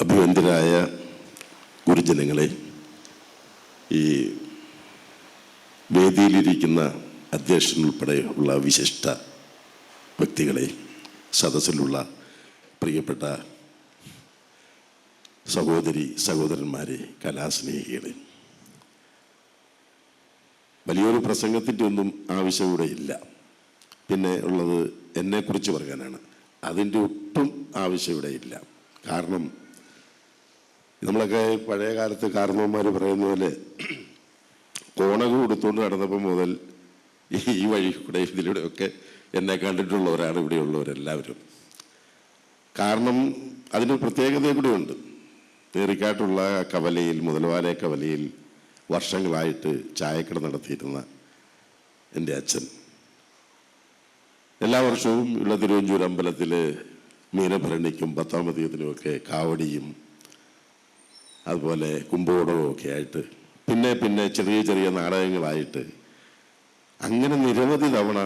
അഭിവന്ദ്യരായ ഗുരുജനങ്ങളെ, ഈ വേദിയിലിരിക്കുന്ന അധ്യക്ഷനുൾപ്പെടെ ഉള്ള വിശിഷ്ട വ്യക്തികളെ, സദസ്സിലുള്ള പ്രിയപ്പെട്ട സഹോദരി സഹോദരന്മാരെ, കലാസ്നേഹികളെ, വലിയൊരു പ്രസംഗത്തിൻ്റെ ഒന്നും ആവശ്യം ഇവിടെ ഇല്ല. പിന്നെ ഉള്ളത് എന്നെക്കുറിച്ച് പറയാനാണ്. അതിൻ്റെ ഒട്ടും ആവശ്യം ഇവിടെ ഇല്ല. കാരണം നമ്മളൊക്കെ പഴയ കാലത്ത് കാരണവന്മാർ പറയുന്ന പോലെ കോണകം കൊടുത്തുകൊണ്ട് നടന്നപ്പോൾ മുതൽ ഈ വഴി കൂടെ ഇതിലൂടെയൊക്കെ എന്നെ കണ്ടിട്ടുള്ളവരാണ് ഇവിടെയുള്ളവരെല്ലാവരും. കാരണം അതിന് പ്രത്യേകത കൂടെയുണ്ട്. നേറിക്കാട്ടുള്ള കവലയിൽ, മുതലവാല കവലയിൽ വർഷങ്ങളായിട്ട് ചായക്കട നടത്തിയിരുന്ന എൻ്റെ അച്ഛൻ എല്ലാ വർഷവും ഉള്ള തിരുവഞ്ചൂർ അമ്പലത്തിൽ മീനഭരണിക്കും 10-ാം തീയതിനുമൊക്കെ കാവടിയും അതുപോലെ കുമ്പോടവും ഒക്കെ ആയിട്ട് പിന്നെ ചെറിയ ചെറിയ നാടകങ്ങളായിട്ട് അങ്ങനെ നിരവധി തവണ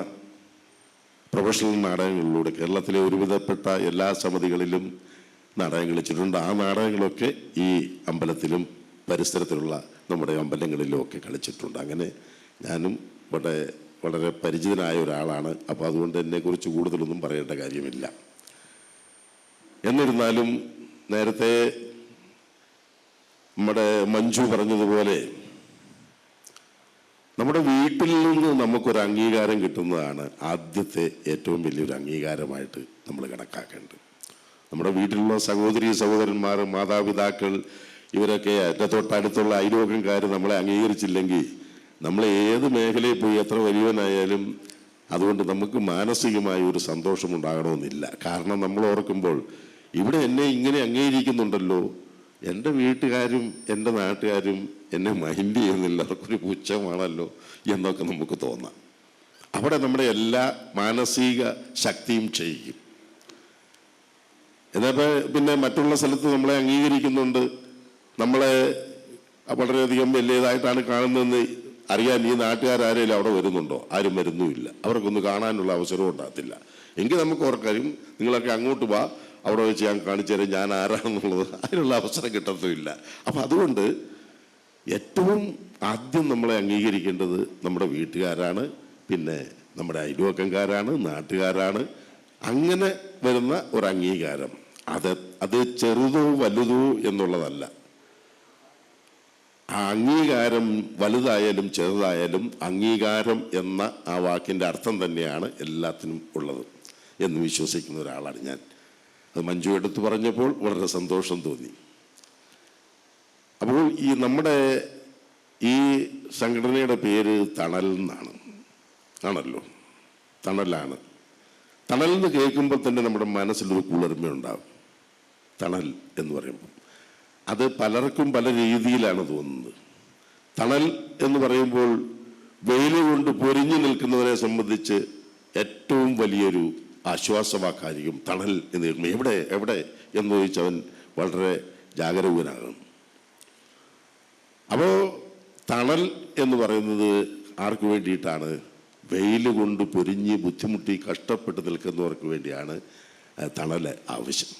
പ്രൊഫഷണൽ നാടകങ്ങളിലൂടെ കേരളത്തിലെ ഒരുവിധപ്പെട്ട എല്ലാ സമിതികളിലും നാടകങ്ങൾ കളിച്ചിട്ടുണ്ട്. ആ നാടകങ്ങളൊക്കെ ഈ അമ്പലത്തിലും പരിസരത്തിലുള്ള നമ്മുടെ അമ്പലങ്ങളിലും ഒക്കെ കളിച്ചിട്ടുണ്ട്. അങ്ങനെ ഞാനും വളരെ പരിചിതനായ ഒരാളാണ്. അപ്പോൾ അതുകൊണ്ട് എന്നെക്കുറിച്ച് കൂടുതലൊന്നും പറയേണ്ട കാര്യമില്ല. എന്നിരുന്നാലും നേരത്തെ നമ്മുടെ മഞ്ജു പറഞ്ഞതുപോലെ നമ്മുടെ വീട്ടിൽ നിന്ന് നമുക്കൊരു അംഗീകാരം കിട്ടുന്നതാണ് ആദ്യത്തെ ഏറ്റവും വലിയൊരു അംഗീകാരമായിട്ട് നമ്മൾ കണക്കാക്കേണ്ടത്. നമ്മുടെ വീട്ടിലുള്ള സഹോദരി സഹോദരന്മാർ, മാതാപിതാക്കൾ, ഇവരൊക്കെ തൊട്ടടുത്തുള്ള അയൽവക്കക്കാർ നമ്മളെ അംഗീകരിച്ചില്ലെങ്കിൽ നമ്മൾ ഏത് മേഖലയിൽ പോയി എത്ര വലിയവനായാലും അതുകൊണ്ട് നമുക്ക് മാനസികമായ ഒരു സന്തോഷമുണ്ടാകണമെന്നില്ല. കാരണം നമ്മൾ ഓർക്കുമ്പോൾ ഇവിടെ എന്നെ ഇങ്ങനെ അംഗീകരിക്കുന്നുണ്ടല്ലോ, എൻ്റെ വീട്ടുകാരും എൻ്റെ നാട്ടുകാരും എന്നെ മൈൻഡ് ചെയ്യുന്നില്ല, അവർക്കൊരു പുച്ഛമാണല്ലോ എന്നൊക്കെ നമുക്ക് തോന്നാം. അവിടെ നമ്മുടെ എല്ലാ മാനസിക ശക്തിയും ക്ഷയിക്കും. എന്നിട്ട് പിന്നെ മറ്റുള്ള സ്ഥലത്ത് നമ്മളെ അംഗീകരിക്കുന്നുണ്ട്, നമ്മളെ വളരെയധികം വലിയതായിട്ടാണ് കാണുന്നതെന്ന് അറിയാൻ ഈ നാട്ടുകാരും അവിടെ വരുന്നുണ്ടോ? ആരും വരുന്നുമില്ല. അവർക്കൊന്ന് കാണാനുള്ള അവസരവും ഉണ്ടാകത്തില്ല. എങ്കിൽ നമുക്ക് ഓർക്കാരും നിങ്ങളൊക്കെ അങ്ങോട്ട് വാ, അവിടെ വെച്ച് ഞാൻ കാണിച്ചു തരാം ഞാൻ ആരാണെന്നുള്ളത്. അതിനുള്ള അവസരം കിട്ടത്തുമില്ല. അപ്പം അതുകൊണ്ട് ഏറ്റവും ആദ്യം നമ്മളെ അംഗീകരിക്കേണ്ടത് നമ്മുടെ വീട്ടുകാരാണ്, പിന്നെ നമ്മുടെ അയൽവക്കക്കാരാണ്, നാട്ടുകാരാണ്. അങ്ങനെ വരുന്ന ഒരു അംഗീകാരം അത് ചെറുതോ വലുതോ എന്നുള്ളതല്ല. ആ അംഗീകാരം വലുതായാലും ചെറുതായാലും അംഗീകാരം എന്ന ആ വാക്കിൻ്റെ അർത്ഥം തന്നെയാണ് എല്ലാത്തിനും ഉള്ളത് എന്ന് വിശ്വസിക്കുന്ന ഒരാളാണ് ഞാൻ. അത് മഞ്ജു എടുത്ത് പറഞ്ഞപ്പോൾ വളരെ സന്തോഷം തോന്നി. അപ്പോൾ ഈ നമ്മുടെ ഈ സംഘടനയുടെ പേര് തണൽ എന്നാണ്. ആണല്ലോ, തണലാണ്. തണൽ എന്ന് കേൾക്കുമ്പോൾ തന്നെ നമ്മുടെ മനസ്സിലൊരു കുളിർമയുണ്ടാകും. തണൽ എന്ന് പറയുമ്പോൾ അത് പലർക്കും പല രീതിയിലാണ് തോന്നുന്നത്. തണൽ എന്ന് പറയുമ്പോൾ വെയിൽ കൊണ്ട് പൊരിഞ്ഞു നിൽക്കുന്നവരെ സംബന്ധിച്ച് ഏറ്റവും വലിയൊരു ആശ്വാസവാക്കായിരിക്കും തണൽ എന്ന് കേൾക്കുമ്പോൾ. എവിടെ എന്ന് ചോദിച്ചവൻ വളരെ ജാഗരൂകനാകും. അപ്പോൾ തണൽ എന്ന് പറയുന്നത് ആർക്ക് വേണ്ടിയിട്ടാണ്? വെയിൽ കൊണ്ട് പൊരിഞ്ഞ് ബുദ്ധിമുട്ടി കഷ്ടപ്പെട്ട് നിൽക്കുന്നവർക്ക് വേണ്ടിയാണ് തണൽ ആവശ്യം.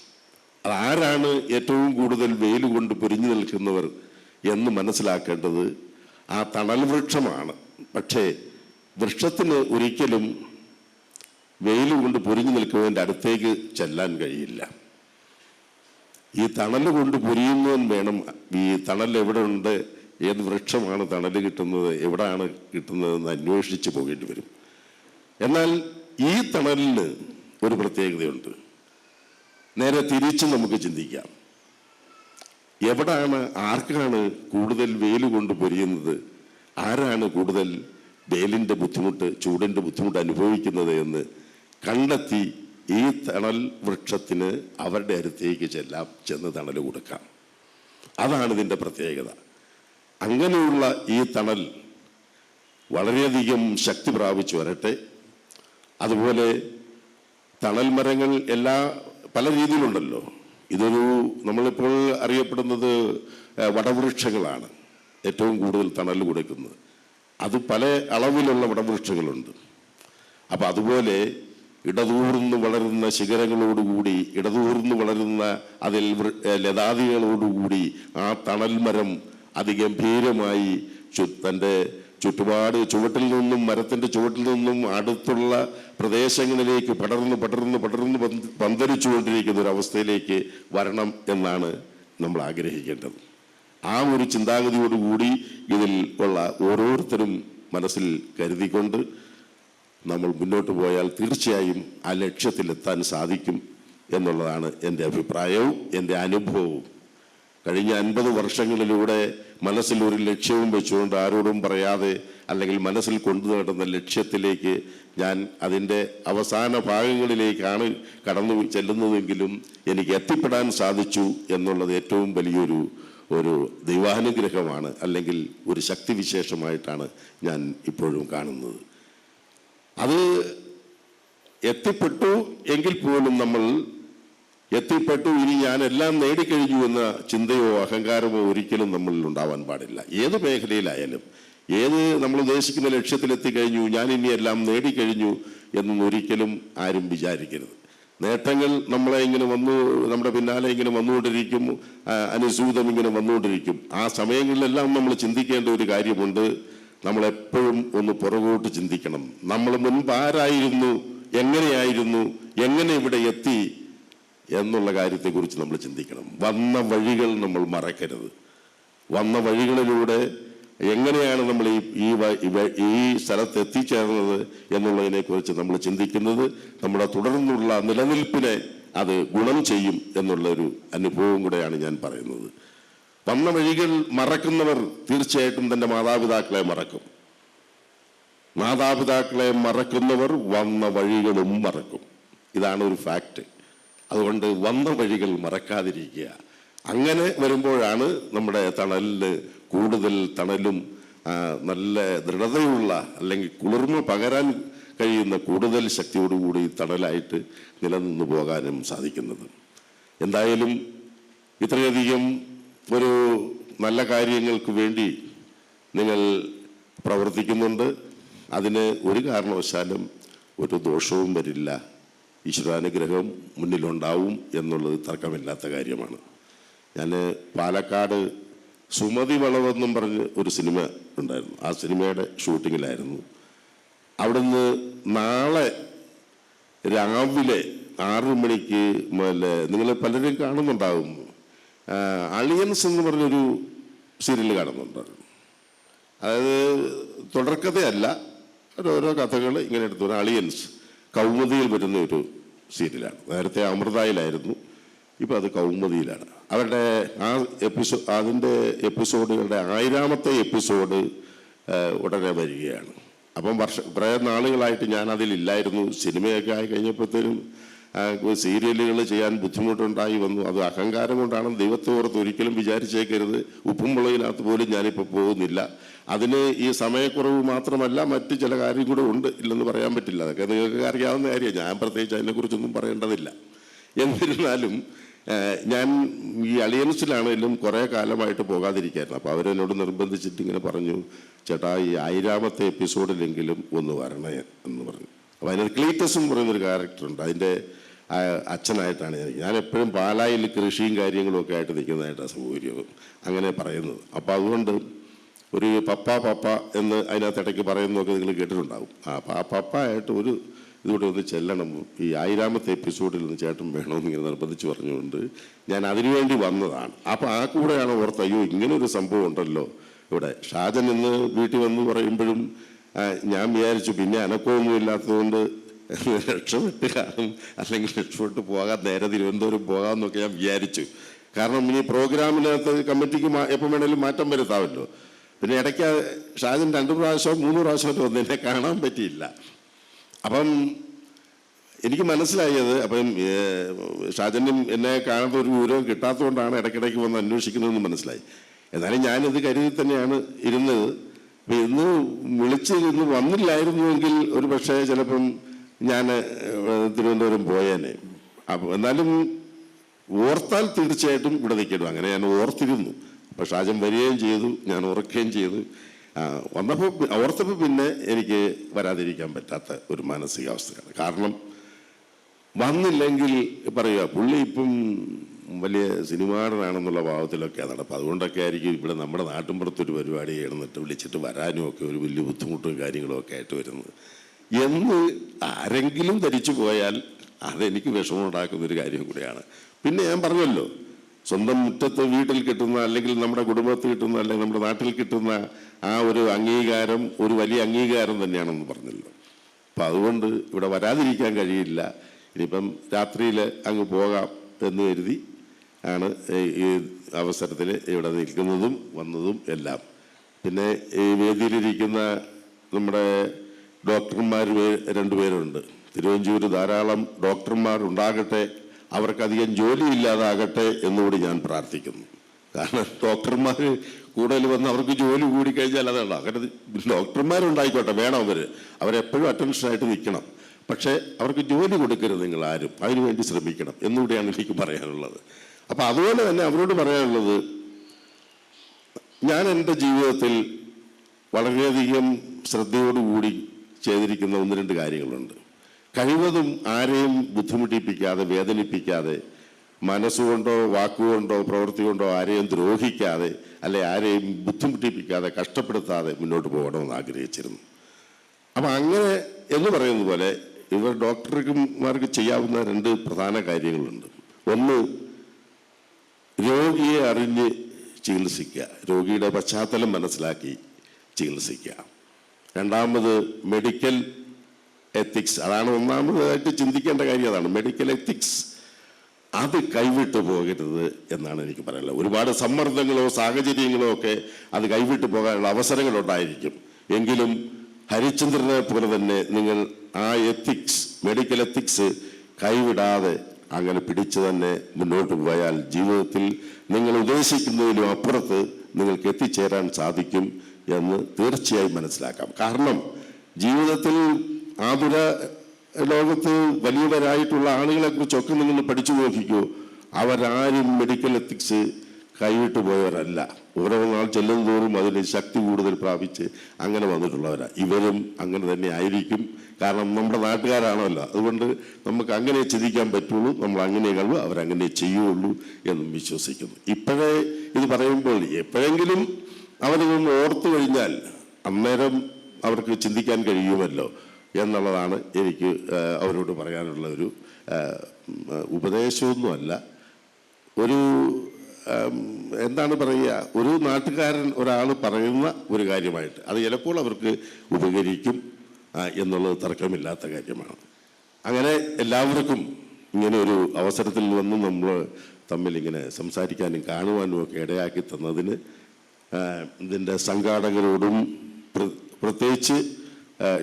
അതാരാണ് ഏറ്റവും കൂടുതൽ വെയിൽ കൊണ്ട് പൊരിഞ്ഞു നിൽക്കുന്നവർ എന്ന് മനസ്സിലാക്കേണ്ടത് ആ തണൽ വൃക്ഷമാണ്. പക്ഷേ വൃക്ഷത്തിന് ഒരിക്കലും വെയിൽ കൊണ്ട് പൊരിഞ്ഞു നിൽക്കുന്നതിൻ്റെ അടുത്തേക്ക് ചെല്ലാൻ കഴിയില്ല. ഈ തണൽ കൊണ്ട് പൊരിയുന്നവൻ വേണം ഈ തണൽ എവിടെ ഉണ്ട്, ഏത് വൃക്ഷമാണ് തണൽ കിട്ടുന്നത്, എവിടെയാണ് കിട്ടുന്നതെന്ന് അന്വേഷിച്ച് പോകേണ്ടി വരും. എന്നാൽ ഈ തണലിന് ഒരു പ്രത്യേകതയുണ്ട്. നേരെ തിരിച്ച് നമുക്ക് ചിന്തിക്കാം. എവിടാണ്, ആർക്കാണ് കൂടുതൽ വെയിൽ കൊണ്ട് പൊരിയുന്നത്, ആരാണ് കൂടുതൽ വെയിലിൻ്റെ ബുദ്ധിമുട്ട്, ചൂടിൻ്റെ ബുദ്ധിമുട്ട് അനുഭവിക്കുന്നത് എന്ന് കണ്ടെത്തി ഈ തണൽ വൃക്ഷത്തിന് അവരുടെ അടുത്തേക്ക് ചെന്ന് തണൽ കൊടുക്കാം. അതാണ് ഇതിൻ്റെ പ്രത്യേകത. അങ്ങനെയുള്ള ഈ തണൽ വളരെയധികം ശക്തി പ്രാപിച്ചു വരട്ടെ. അതുപോലെ തണൽ മരങ്ങൾ പല രീതിയിലുണ്ടല്ലോ. ഇതൊരു നമ്മളിപ്പോൾ അറിയപ്പെടുന്നത് വടവൃക്ഷങ്ങളാണ് ഏറ്റവും കൂടുതൽ തണൽ കൊടുക്കുന്നത്. അത് പല അളവിലുള്ള വടവൃക്ഷങ്ങളുണ്ട്. അപ്പം അതുപോലെ ഇടതൂർന്ന് വളരുന്ന ശിഖരങ്ങളോടുകൂടി, ഇടതൂർന്ന് വളരുന്ന അതിൽ ലതാദികളോടുകൂടി ആ തണൽ മരം അതിഗംഭീരമായി തൻ്റെ ചുവട്ടിൽ നിന്നും, മരത്തിൻ്റെ ചുവട്ടിൽ നിന്നും അടുത്തുള്ള പ്രദേശങ്ങളിലേക്ക് പടർന്ന് പന്തലിച്ചുകൊണ്ടിരിക്കുന്ന ഒരു അവസ്ഥയിലേക്ക് വരണം എന്നാണ് നമ്മൾ ആഗ്രഹിക്കേണ്ടത്. ആ ഒരു ചിന്താഗതിയോടുകൂടി ഇതിൽ ഉള്ള ഓരോരുത്തരും മനസ്സിൽ കരുതിക്കൊണ്ട് നമ്മൾ മുന്നോട്ട് പോയാൽ തീർച്ചയായും ആ ലക്ഷ്യത്തിലെത്താൻ സാധിക്കും എന്നുള്ളതാണ് എൻ്റെ അഭിപ്രായവും എൻ്റെ അനുഭവവും. കഴിഞ്ഞ 50 വർഷങ്ങളിലൂടെ മനസ്സിൽ ഒരു ലക്ഷ്യവും വെച്ചുകൊണ്ട് ആരോടും പറയാതെ അല്ലെങ്കിൽ മനസ്സിൽ കൊണ്ടു നടന്ന ലക്ഷ്യത്തിലേക്ക് ഞാൻ അതിൻ്റെ അവസാന ഭാഗങ്ങളിലേക്കാണ് കടന്നു ചെല്ലുന്നതെങ്കിലും എനിക്ക് എത്തിപ്പെടാൻ സാധിച്ചു എന്നുള്ളത് ഏറ്റവും വലിയൊരു ദൈവാനുഗ്രഹമാണ്, അല്ലെങ്കിൽ ഒരു ശക്തിവിശേഷമായിട്ടാണ് ഞാൻ ഇപ്പോഴും കാണുന്നത്. അത് എത്തിപ്പെട്ടു എങ്കിൽ പോലും നമ്മൾ എത്തിപ്പെട്ടു, ഇനി ഞാൻ എല്ലാം നേടിക്കഴിഞ്ഞു എന്ന ചിന്തയോ അഹങ്കാരമോ ഒരിക്കലും നമ്മളിൽ ഉണ്ടാവാൻ പാടില്ല. ഏത് മേഖലയിലായാലും, നമ്മൾ ഉദ്ദേശിക്കുന്ന ലക്ഷ്യത്തിലെത്തിക്കഴിഞ്ഞു, ഞാൻ ഇനി എല്ലാം നേടിക്കഴിഞ്ഞു എന്നൊന്നും ഒരിക്കലും ആരും വിചാരിക്കരുത്. നേട്ടങ്ങൾ നമ്മളെ ഇങ്ങനെ നമ്മുടെ പിന്നാലെ ഇങ്ങനെ വന്നുകൊണ്ടിരിക്കും, അനുസൂതം ഇങ്ങനെ വന്നുകൊണ്ടിരിക്കും. ആ സമയങ്ങളിലെല്ലാം നമ്മൾ ചിന്തിക്കേണ്ട ഒരു കാര്യമുണ്ട്. നമ്മളെപ്പോഴും ഒന്ന് പുറകോട്ട് ചിന്തിക്കണം. നമ്മൾ മുൻപ് ആരായിരുന്നു, എങ്ങനെയായിരുന്നു, എങ്ങനെ ഇവിടെ എത്തി എന്നുള്ള കാര്യത്തെക്കുറിച്ച് നമ്മൾ ചിന്തിക്കണം. വന്ന വഴികൾ നമ്മൾ മറക്കരുത്. വന്ന വഴികളിലൂടെ എങ്ങനെയാണ് നമ്മൾ ഈ സ്ഥലത്ത് എത്തിച്ചേർന്നത് എന്നുള്ളതിനെക്കുറിച്ച് നമ്മൾ ചിന്തിക്കുന്നത് നമ്മുടെ തുടർന്നുള്ള നിലനിൽപ്പിനെ അത് ഗുണം ചെയ്യും എന്നുള്ളൊരു അനുഭവം കൂടെയാണ് ഞാൻ പറയുന്നത്. വന്ന വഴികൾ മറക്കുന്നവർ തീർച്ചയായിട്ടും തൻ്റെ മാതാപിതാക്കളെ മറക്കും. മാതാപിതാക്കളെ മറക്കുന്നവർ വന്ന വഴികളും മറക്കും. ഇതാണ് ഒരു ഫാക്റ്റ്. അതുകൊണ്ട് വന്ന വഴികൾ മറക്കാതിരിക്കുക. അങ്ങനെ വരുമ്പോഴാണ് നമ്മുടെ തണലിന് കൂടുതൽ തണലും നല്ല ദൃഢതയുള്ള, അല്ലെങ്കിൽ കുളിർമ പകരാൻ കഴിയുന്ന കൂടുതൽ ശക്തിയോടുകൂടി തണലായിട്ട് നിലനിന്നു പോകാനും സാധിക്കുന്നത്. എന്തായാലും ഇത്രയധികം ഒരു നല്ല കാര്യങ്ങൾക്ക് വേണ്ടി നിങ്ങൾ പ്രവർത്തിക്കുന്നുണ്ട്. അതിന് ഒരു കാരണവശാലും ഒരു ദോഷവും വരില്ല. ഈശ്വരാനുഗ്രഹം മുന്നിലുണ്ടാവും എന്നുള്ളത് തർക്കമില്ലാത്ത കാര്യമാണ്. ഞാൻ പാലക്കാട് സുമതി വളവെന്നും പറഞ്ഞ് ഒരു സിനിമ ഉണ്ടായിരുന്നു. ആ സിനിമയുടെ ഷൂട്ടിങ്ങിലായിരുന്നു. അവിടുന്ന് നാളെ രാവിലെ 6 മണിക്ക് നിങ്ങൾ പലരും കാണുന്നുണ്ടാകും, അളിയൻസ് എന്ന് പറഞ്ഞൊരു സീരിയൽ കാണുന്നുണ്ടായിരുന്നു. അതായത് തുടർക്കഥയല്ല, ഓരോ കഥകൾ ഇങ്ങനെ എടുത്തു. അളിയൻസ് കൗമുദിയിൽ വരുന്ന ഒരു സീരിയലാണ്. നേരത്തെ അമൃതയിലായിരുന്നു, ഇപ്പം അത് കൗമുദിയിലാണ്. അവരുടെ അതിൻ്റെ എപ്പിസോഡുകളുടെ 1000ാമത്തെ എപ്പിസോഡ് ഉടനെ വരികയാണ്. അപ്പം കുറേ നാളുകളായിട്ട് ഞാൻ അതിലില്ലായിരുന്നു. സിനിമയൊക്കെ ആയി കഴിഞ്ഞപ്പോഴത്തേനും സീരിയലുകൾ ചെയ്യാൻ ബുദ്ധിമുട്ടുണ്ടായി വന്നു. അത് അഹങ്കാരം കൊണ്ടാണ്, ദൈവത്തെ ഓർത്ത് ഒരിക്കലും വിചാരിച്ചേക്കരുത്. ഉപ്പും മുളകിനകത്ത് പോലും ഞാനിപ്പോൾ പോകുന്നില്ല. അതിന് ഈ സമയക്കുറവ് മാത്രമല്ല, മറ്റ് ചില കാര്യം കൂടെ ഉണ്ട്, ഇല്ലെന്ന് പറയാൻ പറ്റില്ല. അതൊക്കെ നിങ്ങൾക്ക് അറിയാവുന്ന കാര്യമാണ്. ഞാൻ പ്രത്യേകിച്ച് അതിനെക്കുറിച്ചൊന്നും പറയേണ്ടതില്ല. എന്നിരുന്നാലും ഞാൻ ഈ അലിയൻസിലാണെങ്കിലും കുറേ കാലമായിട്ട് പോകാതിരിക്കായിരുന്നു. അപ്പോൾ അവരെന്നോട് നിർബന്ധിച്ചിട്ട് ഇങ്ങനെ പറഞ്ഞു, ചേട്ടാ ഈ 1000ാമത്തെ എപ്പിസോഡിലെങ്കിലും ഒന്ന് വരണേ എന്ന് പറഞ്ഞു. അപ്പോൾ അതിനൊരു ക്ലീറ്റസ് എന്ന് പറയുന്നൊരു ക്യാരക്ടറുണ്ട്. അതിൻ്റെ അച്ഛനായിട്ടാണ് ഞാൻ എപ്പോഴും പാലായിൽ കൃഷിയും കാര്യങ്ങളും ഒക്കെ ആയിട്ട് നിൽക്കുന്നതായിട്ടാണ് സൗകര്യം അങ്ങനെ പറയുന്നത്. അപ്പോൾ അതുകൊണ്ട് ഒരു പപ്പ എന്ന് അതിനകത്തിടയ്ക്ക് പറയുന്നതൊക്കെ നിങ്ങൾ കേട്ടിട്ടുണ്ടാവും. ആ പപ്പ ആയിട്ട് ഒരു ഇതുകൂടെ ഒന്ന് ചെല്ലണം, ഈ 1000ാമത്തെ എപ്പിസോഡിൽ നിന്ന് ചേട്ടൻ വേണമെന്ന് ഇങ്ങനെ നിർബന്ധിച്ച് പറഞ്ഞുകൊണ്ട് ഞാൻ അതിനുവേണ്ടി വന്നതാണ്. അപ്പോൾ ആ കൂടെയാണ് ഓർത്ത്, അയ്യോ ഇങ്ങനൊരു സംഭവം ഉണ്ടല്ലോ ഇവിടെ. ഷാജൻ ഇന്ന് വീട്ടിൽ വന്ന് പറയുമ്പോഴും ഞാൻ വിചാരിച്ചു പിന്നെ അനക്കമൊന്നും ഇല്ലാത്തതുകൊണ്ട് രക്ഷപ്പെട്ട് കാണും, അല്ലെങ്കിൽ രക്ഷപ്പെട്ട് പോകാൻ നേരെ തിരുവനന്തപുരം പോകാമെന്നൊക്കെ ഞാൻ വിചാരിച്ചു. കാരണം ഇനി പ്രോഗ്രാമിനകത്ത് കമ്മിറ്റിക്ക് എപ്പോൾ വേണേലും മാറ്റം വരുത്താമല്ലോ. പിന്നെ ഇടയ്ക്ക് ഷാജൻ 2 പ്രാവശ്യമോ 3 പ്രാവശ്യമോ വന്ന് എന്നെ കാണാൻ പറ്റിയില്ല. അപ്പം എനിക്ക് മനസ്സിലായത്, അപ്പം ഷാജനും എന്നെ കാണാത്ത ഒരു വിവരവും കിട്ടാത്തതുകൊണ്ടാണ് ഇടയ്ക്കിടയ്ക്ക് വന്ന് അന്വേഷിക്കുന്നതെന്ന് മനസ്സിലായി. എന്നാലും ഞാനിത് കരുതി തന്നെയാണ് ഇരുന്നത്. അപ്പം ഇന്ന് ഇന്ന് വന്നില്ലായിരുന്നുവെങ്കിൽ ഒരു പക്ഷേ ചിലപ്പം ഞാൻ തിരുവനന്തപുരം പോയേനെ. അപ്പം എന്നാലും ഓർത്താൽ തീർച്ചയായിട്ടും ഇവിടെ നിൽക്കണം, അങ്ങനെ ഞാൻ ഓർത്തിരുന്നു. അപ്പം ഷാജൻ വരികയും ചെയ്തു, ഞാൻ ഓർക്കുകയും ചെയ്തു. ഓർത്തപ്പോൾ പിന്നെ എനിക്ക് വരാതിരിക്കാൻ പറ്റാത്ത ഒരു മാനസികാവസ്ഥയാണ്. കാരണം വന്നില്ലെങ്കിൽ പറയുക പുള്ളി ഇപ്പം വലിയ സിനിമാടനാണെന്നുള്ള ഭാവത്തിലൊക്കെ നടപ്പം, അതുകൊണ്ടൊക്കെ ആയിരിക്കും ഇവിടെ നമ്മുടെ നാട്ടിൻപുറത്തൊരു പരിപാടി ചെയ്യണമെന്നിട്ട് വിളിച്ചിട്ട് വരാനും ഒക്കെ ഒരു വലിയ ബുദ്ധിമുട്ടും കാര്യങ്ങളും ഒക്കെ ആയിട്ട് വരുന്നത് എന്ന് ആരെങ്കിലും ധരിച്ചു പോയാൽ അതെനിക്ക് വിഷമമുണ്ടാക്കുന്നൊരു കാര്യം കൂടിയാണ്. പിന്നെ ഞാൻ പറഞ്ഞല്ലോ, സ്വന്തം മുറ്റത്ത് വീട്ടിൽ കിട്ടുന്ന, അല്ലെങ്കിൽ നമ്മുടെ കുടുംബത്തിൽ കിട്ടുന്ന, അല്ലെങ്കിൽ നമ്മുടെ നാട്ടിൽ കിട്ടുന്ന ആ ഒരു അംഗീകാരം ഒരു വലിയ അംഗീകാരം തന്നെയാണെന്ന് പറഞ്ഞല്ലോ. അപ്പം അതുകൊണ്ട് ഇവിടെ വരാതിരിക്കാൻ കഴിയില്ല. ഇനിയിപ്പം രാത്രിയിൽ അങ്ങ് പോകാം എന്ന് കരുതി ആണ് ഈ അവസരത്തിൽ ഇവിടെ നിൽക്കുന്നതും വന്നതും എല്ലാം. പിന്നെ ഈ വേദിയിലിരിക്കുന്ന നമ്മുടെ ഡോക്ടർമാർ 2 പേരുണ്ട്. തിരുവഞ്ചൂർ ധാരാളം ഡോക്ടർമാർ ഉണ്ടാകട്ടെ, അവർക്കധികം ജോലിയില്ലാതാകട്ടെ എന്നുകൂടി ഞാൻ പ്രാർത്ഥിക്കുന്നു. കാരണം ഡോക്ടർമാർ കൂടുതൽ വന്ന് അവർക്ക് ജോലി കൂടിക്കഴിഞ്ഞാൽ അതാണ്. അങ്ങനെ ഡോക്ടർമാരുണ്ടായിക്കോട്ടെ, വേണം അവരെപ്പോഴും അറ്റൻഷനായിട്ട് നിൽക്കണം. പക്ഷേ അവർക്ക് ജോലി കൊടുക്കരുത് നിങ്ങൾ ആരും, അതിനുവേണ്ടി ശ്രമിക്കണം എന്നുകൂടിയാണ് എനിക്ക് പറയാനുള്ളത്. അപ്പം അതുപോലെ തന്നെ അവരോട് പറയാനുള്ളത്, ഞാൻ എൻ്റെ ജീവിതത്തിൽ വളരെയധികം ശ്രദ്ധയോടുകൂടി ചെയ്തിരിക്കുന്ന 1-2 കാര്യങ്ങളുണ്ട്. കഴിവതും ആരെയും ബുദ്ധിമുട്ടിപ്പിക്കാതെ, വേദനിപ്പിക്കാതെ, മനസ്സുകൊണ്ടോ വാക്കുകൊണ്ടോ പ്രവൃത്തി കൊണ്ടോ ആരെയും ദ്രോഹിക്കാതെ, അല്ലെ ആരെയും ബുദ്ധിമുട്ടിപ്പിക്കാതെ, കഷ്ടപ്പെടുത്താതെ മുന്നോട്ട് പോകണമെന്ന് ആഗ്രഹിച്ചിരുന്നു. അപ്പം അങ്ങനെ എന്ന് പറയുന്ന പോലെ ഇവർ ഡോക്ടർമാർക്ക് ചെയ്യാവുന്ന 2 പ്രധാന കാര്യങ്ങളുണ്ട്. ഒന്ന്, രോഗിയെ അറിഞ്ഞ് ചികിത്സിക്കുക, രോഗിയുടെ പശ്ചാത്തലം മനസ്സിലാക്കി ചികിത്സിക്കുക. രണ്ടാമത്, മെഡിക്കൽ എത്തിക്സ്. അതാണ് ഒന്നാമതായിട്ട് ചിന്തിക്കേണ്ട കാര്യം. അതാണ് മെഡിക്കൽ എത്തിക്സ്. അത് കൈവിട്ടു പോകരുത് എന്നാണ് എനിക്ക് പറയാനുള്ളത്. ഒരുപാട് സമ്മർദ്ദങ്ങളോ സാഹചര്യങ്ങളോ ഒക്കെ അത് കൈവിട്ടു പോകാനുള്ള അവസരങ്ങളുണ്ടായിരിക്കും. എങ്കിലും ഹരിചന്ദ്രനെ പോലെ തന്നെ നിങ്ങൾ ആ എത്തിക്സ്, മെഡിക്കൽ എത്തിക്സ് കൈവിടാതെ അങ്ങനെ പിടിച്ചു തന്നെ മുന്നോട്ട് പോയാൽ ജീവിതത്തിൽ നിങ്ങൾ ഉദ്ദേശിക്കുന്നതിനും അപ്പുറത്ത് നിങ്ങൾക്ക് എത്തിച്ചേരാൻ സാധിക്കും എന്ന് തീർച്ചയായും മനസ്സിലാക്കാം. കാരണം ജീവിതത്തിൽ ആതുര ലോകത്ത് വലിയവരായിട്ടുള്ള ആളുകളെ കുറിച്ചൊക്കെ നിങ്ങൾ പഠിച്ചു നോക്കിക്കോ, അവരാരും മെഡിക്കൽ എത്തിക്സ് കൈവിട്ടു പോയവരല്ല. ഓരോ നാൾ ചെല്ലും തോറും അതിന് ശക്തി കൂടുതൽ പ്രാപിച്ച് അങ്ങനെ വന്നിട്ടുള്ളവരാണ്. ഇവരും അങ്ങനെ തന്നെ ആയിരിക്കും. കാരണം നമ്മുടെ നാട്ടുകാരാണല്ലോ, അതുകൊണ്ട് നമുക്ക് അങ്ങനെ ചിന്തിക്കാൻ പറ്റുള്ളൂ. നമ്മൾ അങ്ങനെ കഴിവ് അവരങ്ങനെ ചെയ്യുള്ളൂ എന്നും വിശ്വസിക്കുന്നു. ഇപ്പോഴേ ഇത് പറയുമ്പോൾ എപ്പോഴെങ്കിലും അവരിതൊന്ന് ഓർത്തു കഴിഞ്ഞാൽ അന്നേരം അവർക്ക് ചിന്തിക്കാൻ കഴിയുമല്ലോ എന്നുള്ളതാണ് എനിക്ക് അവരോട് പറയാനുള്ള ഒരു ഉപദേശമൊന്നുമല്ല, ഒരു എന്താണ് പറയുക, ഒരു നാട്ടുകാരൻ ഒരാൾ പറയുന്ന ഒരു കാര്യമായിട്ട് അത് ചിലപ്പോൾ അവർക്ക് ഉപകരിക്കും എന്നുള്ളത് തർക്കമില്ലാത്ത കാര്യമാണ്. അങ്ങനെ എല്ലാവർക്കും ഇങ്ങനെ ഒരു അവസരത്തിൽ വന്ന് നമ്മൾ തമ്മിൽ ഇങ്ങനെ സംസാരിക്കാനും കാണുവാനും ഒക്കെ ഇടയാക്കി തന്നതിന് ഇതിൻ്റെ സംഘാടകരോടും പ്രത്യേകിച്ച്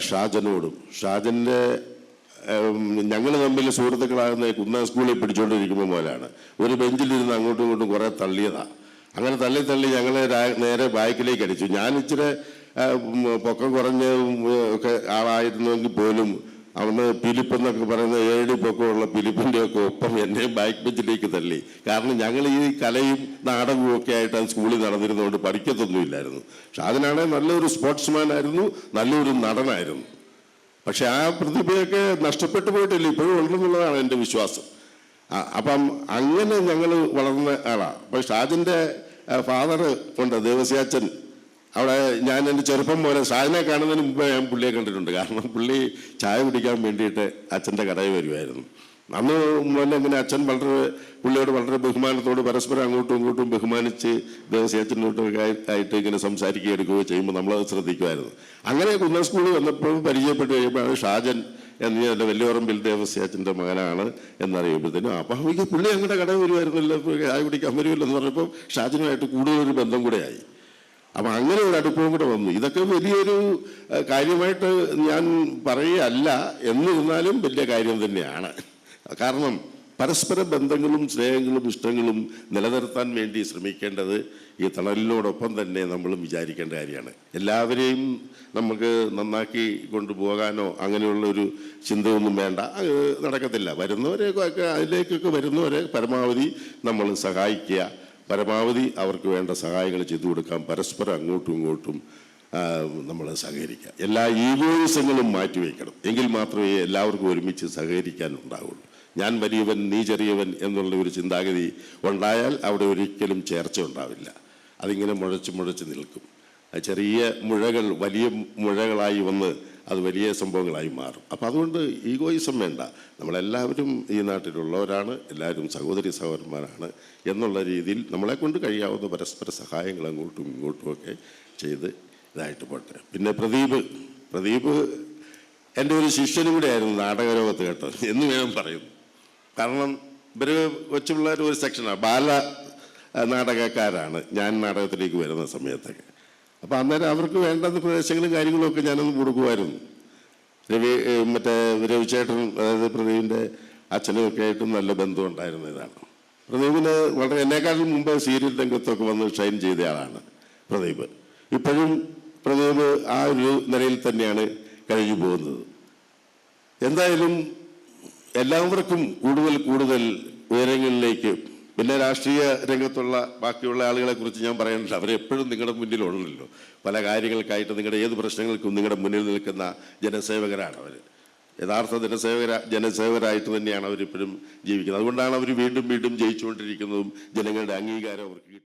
ഷാജനോടും, ഷാജൻ്റെ ഞങ്ങൾ തമ്മിൽ സുഹൃത്തുക്കളാകുന്ന കുന്ന സ്കൂളിൽ പിടിച്ചുകൊണ്ടിരിക്കുമ്പോൾ പോലെയാണ്. ഒരു ബെഞ്ചിലിരുന്ന് അങ്ങോട്ടും ഇങ്ങോട്ടും കുറേ തള്ളിയതാണ്. അങ്ങനെ തള്ളി ഞങ്ങളെ നേരെ ബാക്കിലേക്ക് അടിച്ചു. ഞാൻ ഇച്ചിരി പൊക്കം കുറഞ്ഞ ഒക്കെ ആളായിരുന്നെങ്കിൽ പോലും അവിടുന്ന് ഫിലിപ്പ് എന്നൊക്കെ പറയുന്ന 7 പൊക്കമുള്ള ഫിലിപ്പിൻ്റെ ഒക്കെ ഒപ്പം എന്നെ ബാക്ക് ബെഞ്ചിലേക്ക് തള്ളി. കാരണം ഞങ്ങൾ ഈ കലയും നാടകവും ഒക്കെ ആയിട്ട് അത് സ്കൂളിൽ നടന്നിരുന്നതുകൊണ്ട് പഠിക്കത്തൊന്നുമില്ലായിരുന്നു. ഷാജനാണെങ്കിൽ നല്ലൊരു സ്പോർട്സ്മാൻ ആയിരുന്നു, നല്ലൊരു നടനായിരുന്നു. പക്ഷെ ആ പ്രതിഭയൊക്കെ നഷ്ടപ്പെട്ടു പോയിട്ടില്ല, ഇപ്പോഴും ഉണ്ടെന്നുള്ളതാണ് എൻ്റെ വിശ്വാസം. അപ്പം അങ്ങനെ ഞങ്ങൾ വളർന്ന ആളാണ്. അപ്പം ഷാജൻ്റെ ഫാദർ ഉണ്ട്, ദേവസ്യാച്ചൻ. അവിടെ ഞാൻ എൻ്റെ ചെറുപ്പം പോലെ ഷാജനെ കാണുന്നതിന് മുമ്പേ ഞാൻ പുള്ളിയെ കണ്ടിട്ടുണ്ട്. കാരണം പുള്ളി ചായ കുടിക്കാൻ വേണ്ടിയിട്ട് അച്ഛൻ്റെ കടയിൽ വരുമായിരുന്നു. അന്ന് മുതലേ ഇങ്ങനെ അച്ഛൻ പുള്ളിയോട് വളരെ ബഹുമാനത്തോട് പരസ്പരം അങ്ങോട്ടും ഇങ്ങോട്ടും ബഹുമാനിച്ച് ദേവസ്യാച്ചനോട്ടൊക്കെ ആയിട്ട് ഇങ്ങനെ സംസാരിക്കുകയോ എടുക്കുകയോ ചെയ്യുമ്പോൾ നമ്മളത് ശ്രദ്ധിക്കുമായിരുന്നു. അങ്ങനെ കുന്ന സ്കൂളിൽ വന്നപ്പോഴും പരിചയപ്പെട്ട് കഴിയുമ്പോഴാണ് ഷാജൻ എന്ന് എൻ്റെ വലിയോറമ്പിൽ ദേവസ്യാച്ചൻ്റെ മകനാണ് എന്നറിയുമ്പോഴത്തേനും അപ്പം അവർക്ക് പുള്ളി ഞങ്ങളുടെ കടയിൽ വരുമായിരുന്നല്ലോ, ചായ കുടിക്കാൻ വരുമല്ലോ എന്ന് പറഞ്ഞപ്പോൾ ഷാജനുമായിട്ട് കൂടുതലൊരു ബന്ധം കൂടെ ആയി. അപ്പം അങ്ങനെ ഒരു അടുപ്പവും കൂടെ വന്നു. ഇതൊക്കെ വലിയൊരു കാര്യമായിട്ട് ഞാൻ പറയുകയല്ല, എന്നിരുന്നാലും വലിയ കാര്യം തന്നെയാണ്. കാരണം പരസ്പര ബന്ധങ്ങളും സ്നേഹങ്ങളും ഇഷ്ടങ്ങളും നിലനിർത്താൻ വേണ്ടി ശ്രമിക്കേണ്ടത് ഈ തണലിനോടൊപ്പം തന്നെ നമ്മളും വിചാരിക്കേണ്ട കാര്യമാണ്. എല്ലാവരെയും നമുക്ക് നന്നാക്കി കൊണ്ടുപോകാനോ അങ്ങനെയുള്ളൊരു ചിന്തയൊന്നും വേണ്ട, നടക്കത്തില്ല. വരുന്നവരെയൊക്കെ അതിലേക്കൊക്കെ വരുന്നവരെ പരമാവധി നമ്മൾ സഹായിക്കുക, പരമാവധി അവർക്ക് വേണ്ട സഹായങ്ങൾ ചെയ്തു കൊടുക്കാം, പരസ്പരം അങ്ങോട്ടും ഇങ്ങോട്ടും നമ്മൾ സഹകരിക്കുക. എല്ലാ ഈഗോയിസങ്ങളും മാറ്റിവെക്കണം, എങ്കിൽ മാത്രമേ എല്ലാവർക്കും ഒരുമിച്ച് സഹകരിക്കാൻ ഉണ്ടാവുള്ളൂ. ഞാൻ വലിയവൻ നീ ചെറിയവൻ എന്നുള്ള ഒരു ചിന്താഗതി ഉണ്ടായാൽ അവിടെ ഒരിക്കലും ചേർച്ച ഉണ്ടാവില്ല. അതിങ്ങനെ മുഴച്ച് നിൽക്കും. ചെറിയ മുഴകൾ വലിയ മുഴകളായി വന്ന് അത് വലിയ സംഭവങ്ങളായി മാറും. അപ്പം അതുകൊണ്ട് ഈഗോയിസം വേണ്ട. നമ്മളെല്ലാവരും ഈ നാട്ടിലുള്ളവരാണ്, എല്ലാവരും സഹോദരി സഹോദരന്മാരാണ് എന്നുള്ള രീതിയിൽ നമ്മളെ കൊണ്ട് കഴിയാവുന്ന പരസ്പര സഹായങ്ങൾ അങ്ങോട്ടും ഇങ്ങോട്ടുമൊക്കെ ചെയ്ത് ഇതായിട്ട് പോട്ടെ. പിന്നെ പ്രദീപ് എൻ്റെ ഒരു ശിഷ്യനും കൂടെ ആയിരുന്നു നാടകലോകത്ത് കേട്ടോ എന്ന് വേണം പറയുന്നു. കാരണം ഇവർ കൊച്ചു പിള്ളേർ ഒരു സെക്ഷനാണ്, ബാല നാടകക്കാരാണ് ഞാൻ നാടകത്തിലേക്ക് വരുന്ന സമയത്തൊക്കെ. അപ്പം അന്നേരം അവർക്ക് വേണ്ട പ്രദേശങ്ങളും കാര്യങ്ങളും ഒക്കെ ഞാനൊന്ന് കൊടുക്കുമായിരുന്നു. രവിചേട്ടൻ, അതായത് പ്രദീപിൻ്റെ അച്ഛനും ഒക്കെ ആയിട്ടും നല്ല ബന്ധം ഉണ്ടായിരുന്ന ഇതാണ്. പ്രദീപിന് വളരെ എന്നെക്കാളും മുമ്പ് സീരിയൽ രംഗത്തൊക്കെ വന്ന് ഷൈൻ ചെയ്ത ആളാണ് പ്രദീപ്. ഇപ്പോഴും പ്രദീപ് ആ ഒരു നിലയിൽ തന്നെയാണ് കഴിഞ്ഞു പോകുന്നത്. എന്തായാലും എല്ലാവർക്കും കൂടുതൽ ഉയരങ്ങളിലേക്ക്, പിന്നെ രാഷ്ട്രീയ രംഗത്തുള്ള ബാക്കിയുള്ള ആളുകളെ കുറിച്ച് ഞാൻ പറയണില്ല. അവരെപ്പോഴും നിങ്ങളുടെ മുന്നിലുണ്ടല്ലോ. പല കാര്യങ്ങൾക്കായിട്ട് നിങ്ങളുടെ ഏത് പ്രശ്നങ്ങൾക്കും നിങ്ങളുടെ മുന്നിൽ നിൽക്കുന്ന ജനസേവകരാണ് അവർ. യഥാർത്ഥ ജനസേവകരായിട്ട് തന്നെയാണ് അവരിപ്പോഴും ജീവിക്കുന്നത്. അതുകൊണ്ടാണ് അവർ വീണ്ടും ജയിച്ചുകൊണ്ടിരിക്കുന്നതും ജനങ്ങളുടെ അംഗീകാരം അവർക്ക്